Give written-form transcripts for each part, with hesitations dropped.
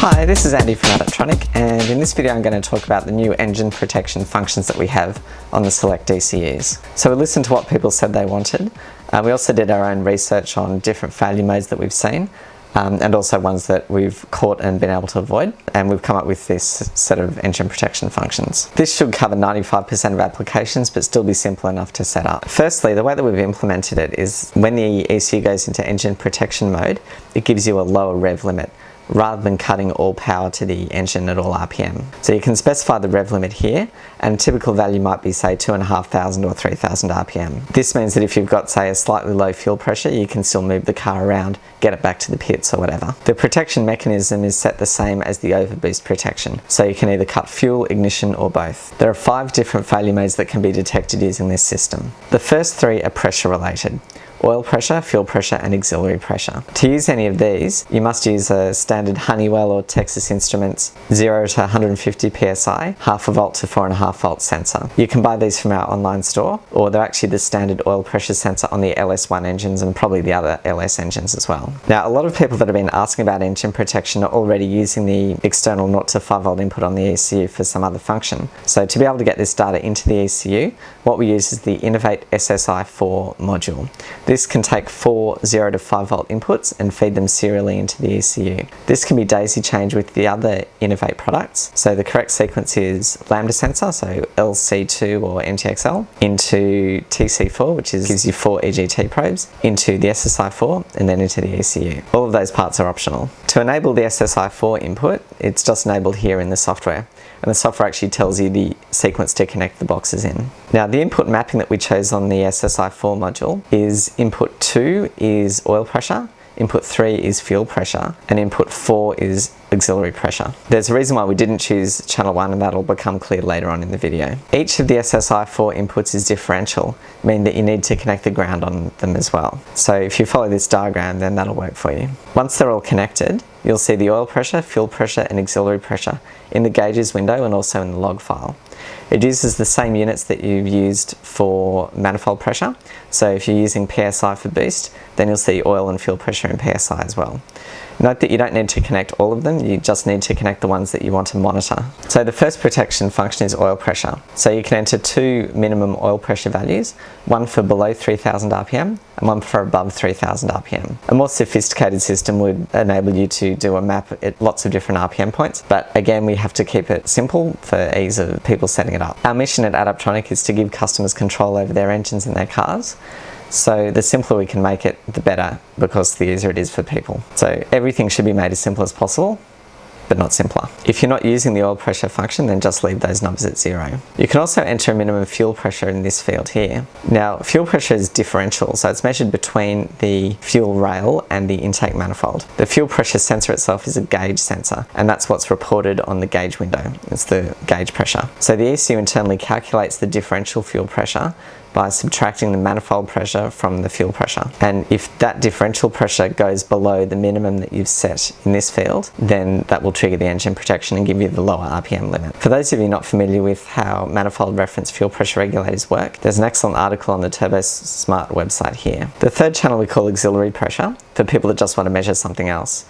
Hi, this is Andy from Adaptronic, and in this video I'm going to talk about the new engine protection functions that we have on the select ECUs. So we listened to what people said they wanted. We also did our own research on different failure modes that we've seen, and also ones that we've caught and been able to avoid, and we've come up with this set of engine protection functions. This should cover 95% of applications, but still be simple enough to set up. Firstly, the way that we've implemented it is when the ECU goes into engine protection mode, it gives you a lower rev limit, rather than cutting all power to the engine at all RPM. So you can specify the rev limit here, and a typical value might be say 2,500 or 3,000 RPM. This means that if you've got say a slightly low fuel pressure, you can still move the car around, get it back to the pits or whatever. The protection mechanism is set the same as the overboost protection, so you can either cut fuel, ignition or both. There are 5 different failure modes that can be detected using this system. The first 3 are pressure related: oil pressure, fuel pressure and auxiliary pressure. To use any of these, you must use a standard Honeywell or Texas Instruments 0 to 150 psi, half a volt to 4.5 volt sensor. You can buy these from our online store, or they're actually the standard oil pressure sensor on the LS1 engines and probably the other LS engines as well. Now, a lot of people that have been asking about engine protection are already using the external 0 to 5 volt input on the ECU for some other function. So to be able to get this data into the ECU, what we use is the Innovate SSI4 module. This can take 4 0 to 5 volt inputs and feed them serially into the ECU. This can be daisy chained with the other Innovate products. So the correct sequence is lambda sensor, so LC2 or MTXL, into TC4, which gives you 4 EGT probes, into the SSI4, and then into the ECU. All of those parts are optional. To enable the SSI4 input, it's just enabled here in the software, and the software actually tells you the sequence to connect the boxes in. Now, the input mapping that we chose on the SSI4 module is input 2 is oil pressure, input 3 is fuel pressure, and input 4 is auxiliary pressure. There's a reason why we didn't choose channel 1, and that'll become clear later on in the video. Each of the SSI4 inputs is differential, meaning that you need to connect the ground on them as well. So if you follow this diagram, then that'll work for you. Once they're all connected, you'll see the oil pressure, fuel pressure and auxiliary pressure in the gauges window and also in the log file. It uses the same units that you've used for manifold pressure. So if you're using PSI for boost, then you'll see oil and fuel pressure in PSI as well. Note that you don't need to connect all of them, you just need to connect the ones that you want to monitor. So the first protection function is oil pressure. So you can enter 2 minimum oil pressure values, one for below 3,000 RPM and one for above 3,000 RPM. A more sophisticated system would enable you to do a map at lots of different RPM points, but again, we have to keep it simple for ease of people setting it up. Our mission at Adaptronic is to give customers control over their engines in their cars. So the simpler we can make it, the better, because the easier it is for people. So everything should be made as simple as possible, but not simpler. If you're not using the oil pressure function, then just leave those numbers at 0. You can also enter a minimum fuel pressure in this field here. Now, fuel pressure is differential, so it's measured between the fuel rail and the intake manifold. The fuel pressure sensor itself is a gauge sensor, and that's what's reported on the gauge window. It's the gauge pressure. So the ECU internally calculates the differential fuel pressure by subtracting the manifold pressure from the fuel pressure. And if that differential pressure goes below the minimum that you've set in this field, then that will trigger the engine protection and give you the lower RPM limit. For those of you not familiar with how manifold reference fuel pressure regulators work, there's an excellent article on the TurboSmart website here. The third channel we call auxiliary pressure, for people that just want to measure something else.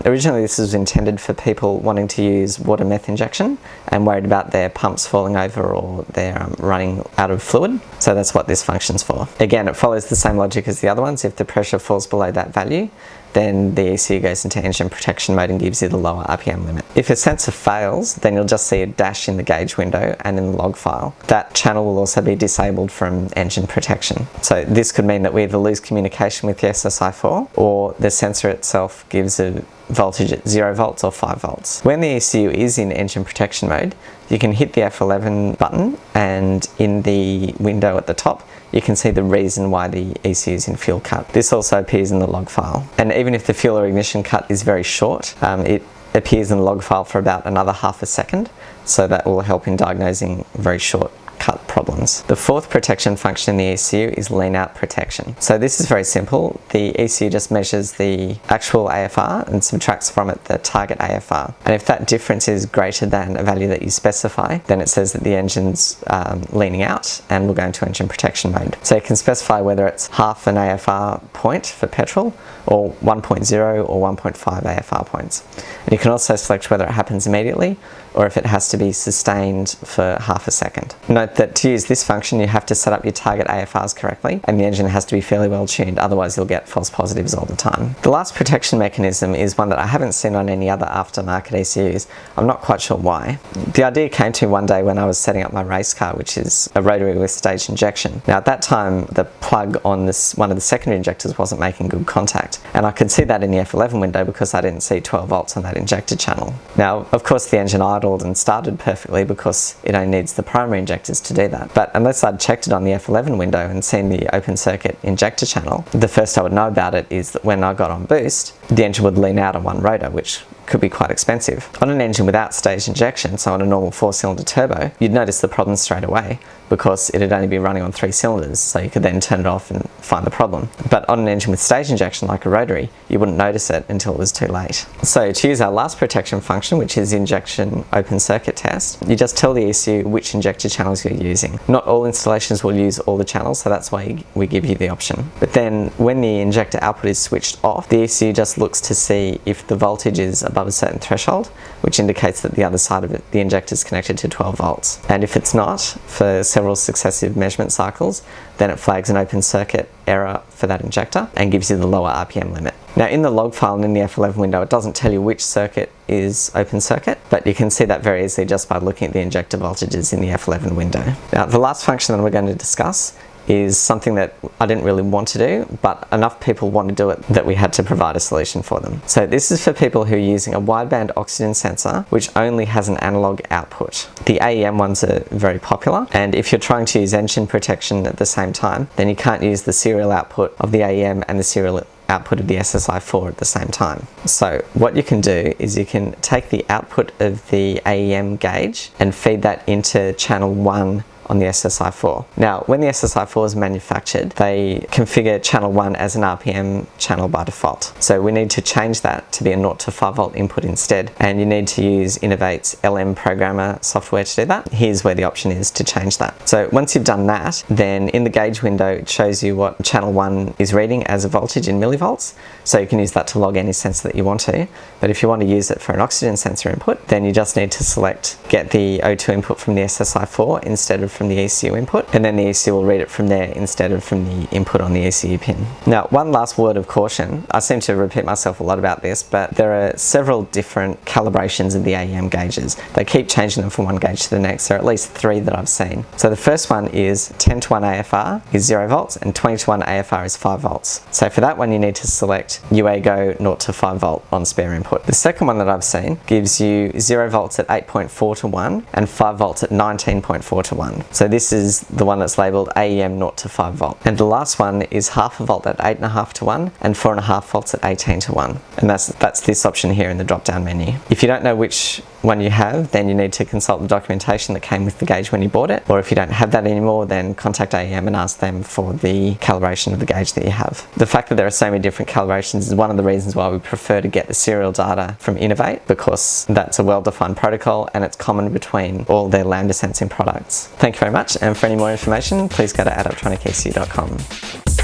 Originally this was intended for people wanting to use water meth injection and worried about their pumps falling over or they're running out of fluid. So that's what this function's for. Again, it follows the same logic as the other ones. If the pressure falls below that value, then the ECU goes into engine protection mode and gives you the lower RPM limit. If a sensor fails, then you'll just see a dash in the gauge window and in the log file. That channel will also be disabled from engine protection. So this could mean that we either lose communication with the SSI4 or the sensor itself gives a voltage at 0 volts or 5 volts. When the ECU is in engine protection mode, you can hit the F11 button, and in the window at the top, you can see the reason why the ECU is in fuel cut. This also appears in the log file. And even if the fuel or ignition cut is very short, it appears in the log file for about another half a second, so that will help in diagnosing very short shortcut problems. The fourth protection function in the ECU is Leanout protection. So this is very simple. The ECU just measures the actual AFR and subtracts from it the target AFR. And if that difference is greater than a value that you specify, then it says that the engine's leaning out and will go into engine protection mode. So you can specify whether it's half an AFR point for petrol, or 1.0 or 1.5 AFR points. And you can also select whether it happens immediately or if it has to be sustained for half a second. Note that to use this function you have to set up your target AFRs correctly and the engine has to be fairly well tuned, otherwise you'll get false positives all the time. The last protection mechanism is one that I haven't seen on any other aftermarket ECUs. I'm not quite sure why. The idea came to me one day when I was setting up my race car, which is a rotary with staged injection. Now at that time the plug on one of the secondary injectors wasn't making good contact, and I could see that in the F11 window because I didn't see 12 volts on that injector channel. Now of course the engine idled and started perfectly because it only needs the primary injectors to do that. But unless I'd checked it on the F11 window and seen the open circuit injector channel, the first I would know about it is that when I got on boost, the engine would lean out on one rotor, which could be quite expensive. On an engine without staged injection, so on a normal 4-cylinder turbo, you'd notice the problem straight away because it'd only be running on 3 cylinders, so you could then turn it off and find the problem. But on an engine with staged injection like a rotary, you wouldn't notice it until it was too late. So to use our last protection function, which is injection open circuit test, you just tell the ECU which injector channels you're using. Not all installations will use all the channels, so that's why we give you the option. But then when the injector output is switched off, the ECU just looks to see if the voltage is above a certain threshold, which indicates that the other side of it, the injector, is connected to 12 volts. And if it's not, for several successive measurement cycles, then it flags an open circuit error for that injector and gives you the lower RPM limit. Now in the log file and in the F11 window, it doesn't tell you which circuit is open circuit, but you can see that very easily just by looking at the injector voltages in the F11 window. Now the last function that we're going to discuss is something that I didn't really want to do, but enough people want to do it that we had to provide a solution for them. So this is for people who are using a wideband oxygen sensor which only has an analog output. The AEM ones are very popular, and if you're trying to use engine protection at the same time, then you can't use the serial output of the AEM and the serial output of the SSI4 at the same time. So what you can do is you can take the output of the AEM gauge and feed that into channel 1 on the SSI4. Now, when the SSI4 is manufactured, they configure channel 1 as an RPM channel by default. So we need to change that to be a 0 to 5 volt input instead, and you need to use Innovate's LM programmer software to do that. Here's where the option is to change that. So once you've done that, then in the gauge window it shows you what channel 1 is reading as a voltage in millivolts, so you can use that to log any sensor that you want to. But if you want to use it for an oxygen sensor input, then you just need to select get the O2 input from the SSI4 instead of from the ECU input, and then the ECU will read it from there instead of from the input on the ECU pin. Now, one last word of caution. I seem to repeat myself a lot about this, but there are several different calibrations of the AEM gauges. They keep changing them from one gauge to the next. There are at least 3 that I've seen. So the first one is 10 to 1 AFR is 0 volts and 20 to 1 AFR is 5 volts. So for that one you need to select UA-Go 0 to 5 volt on spare input. The second one that I've seen gives you 0 volts at 8.4 to 1 and 5 volts at 19.4 to 1. So this is the one that's labelled AEM 0 to 5 volt. And the last one is half a volt at 8.5 to 1 and 4.5 volts at 18 to 1. And that's this option here in the drop down menu. If you don't know which one you have, then you need to consult the documentation that came with the gauge when you bought it, or if you don't have that anymore, then contact AEM and ask them for the calibration of the gauge that you have. The fact that there are so many different calibrations is one of the reasons why we prefer to get the serial data from Innovate, because that's a well-defined protocol and it's common between all their lambda sensing products. Thank you very much, and for any more information please go to adaptronicecu.com.